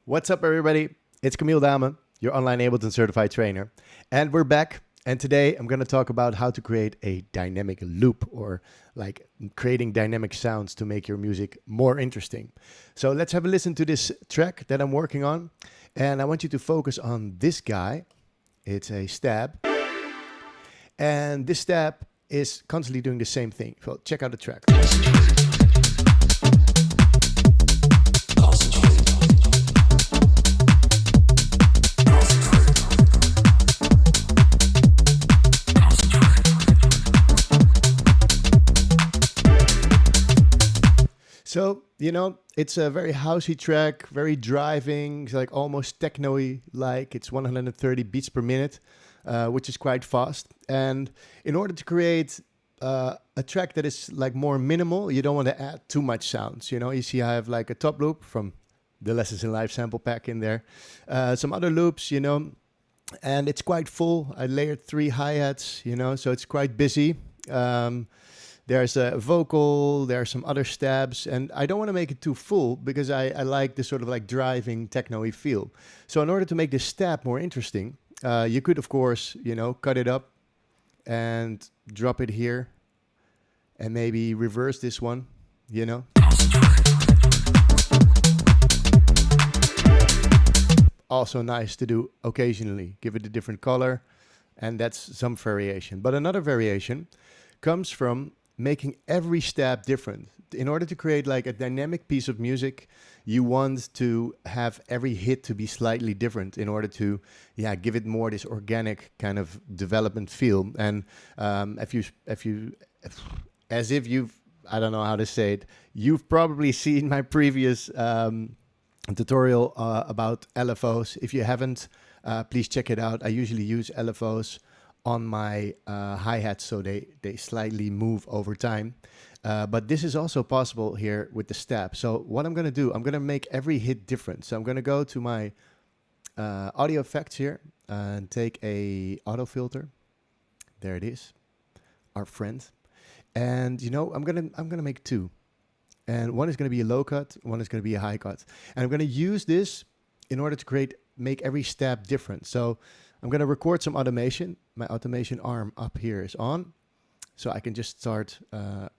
What's up, everybody? It's Camiel Daamen, your online Ableton certified trainer. And we're back. And today I'm going to talk about how to create a dynamic loop, or like creating dynamic sounds to make your music more interesting. So let's have a listen to this track that I'm working on. And I want you to focus on this guy. It's a stab. And this stab is constantly doing the same thing. So check out the track. So, it's a very housey track, very driving, it's like almost techno-y like. It's 130 beats per minute, which is quite fast. And in order to create a track that is like more minimal, you don't want to add too much sounds. You see I have like a top loop from the Lessons in Life sample pack in there. Some other loops, and it's quite full. I layered 3 hi-hats, so it's quite busy. There's a vocal, there are some other stabs, and I don't want to make it too full because I like this sort of like driving techno-y feel. So in order to make this stab more interesting, you could, of course, cut it up and drop it here and maybe reverse this one, Also nice to do occasionally. Give it a different color, and that's some variation. But another variation comes from making every stab different. In order to create like a dynamic piece of music, you want to have every hit to be slightly different in order to, give it more this organic kind of development feel. And as if you've, I don't know how to say it, you've probably seen my previous tutorial about LFOs. If you haven't, please check it out. I usually use LFOs on my hi-hats, so they slightly move over time. But this is also possible here with the stab. So what I'm going to do, I'm going to make every hit different. So I'm going to go to my audio effects here and take a auto filter. There it is, our friend. And I'm gonna make 2. And one is going to be a low cut, one is going to be a high cut. And I'm going to use this in order to make every stab different. So I'm going to record some automation. My automation arm up here is on. So I can just start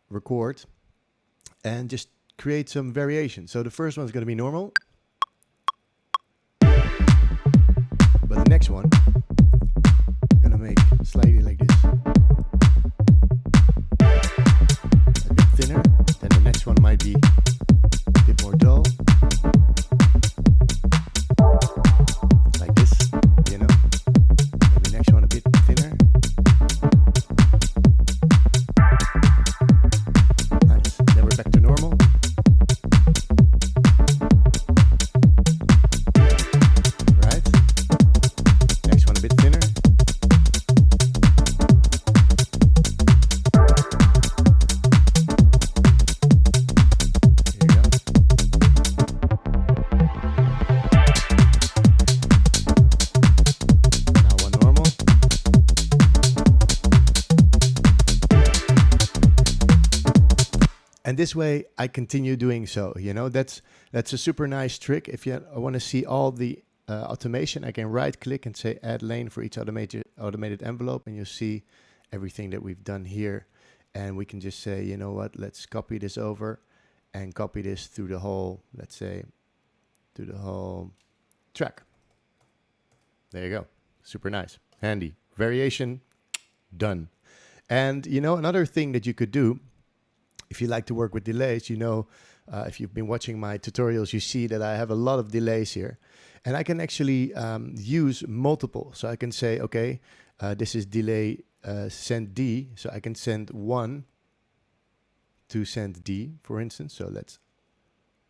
record and just create some variation. So the first one is going to be normal. But the next one, I'm going to make slightly like this. A bit thinner. Then the next one might be a bit more dull. Like this, And the next one a bit thinner. Nice. Then we're back to normal. Right. Next one a bit thinner. And this way I continue doing so, that's a super nice trick. If you want to see all the automation, I can right click and say add lane for each automated envelope, and you'll see everything that we've done here. And we can just say, let's copy this over and copy this through the whole, let's say, through the whole track. There you go. Super nice. Handy. Variation, done. And another thing that you could do, if you like to work with delays, if you've been watching my tutorials, you see that I have a lot of delays here. And I can actually use multiple. So I can say, okay, this is delay send D. So I can send 1 to send D, for instance. So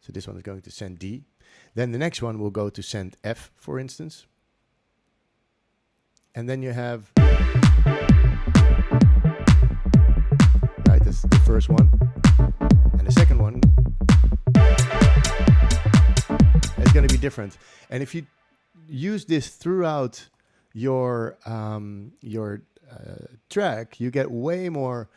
this one is going to send D. Then the next one will go to send F, for instance. And then you have, right, that's the first one. And the second one is going to be different. And if you use this throughout your track, you get way more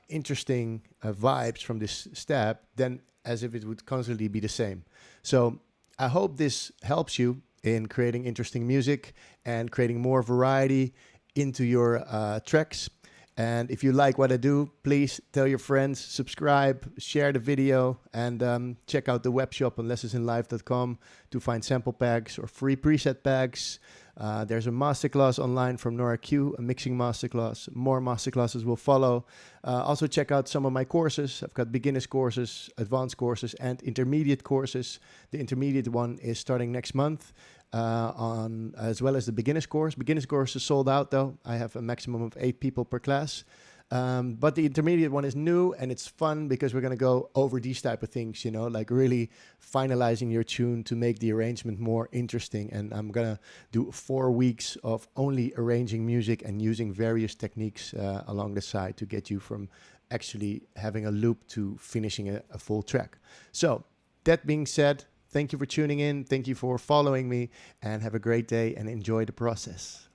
interesting vibes from this stab than as if it would constantly be the same. So I hope this helps you in creating interesting music and creating more variety into your tracks. And if you like what I do, please tell your friends, subscribe, share the video, and check out the web shop on lessonsinlife.com to find sample packs or free preset packs. There's a masterclass online from Nora Q, a mixing masterclass. More masterclasses will follow. Also check out some of my courses. I've got beginners courses, advanced courses, and intermediate courses. The intermediate one is starting next month. On as well as the beginners course. Beginners course is sold out though. I have a maximum of 8 people per class. But the intermediate one is new and it's fun because we're going to go over these type of things, you know, like really finalizing your tune to make the arrangement more interesting. And I'm going to do 4 weeks of only arranging music and using various techniques along the side to get you from actually having a loop to finishing a full track. So that being said, thank you for tuning in. Thank you for following me, and have a great day and enjoy the process.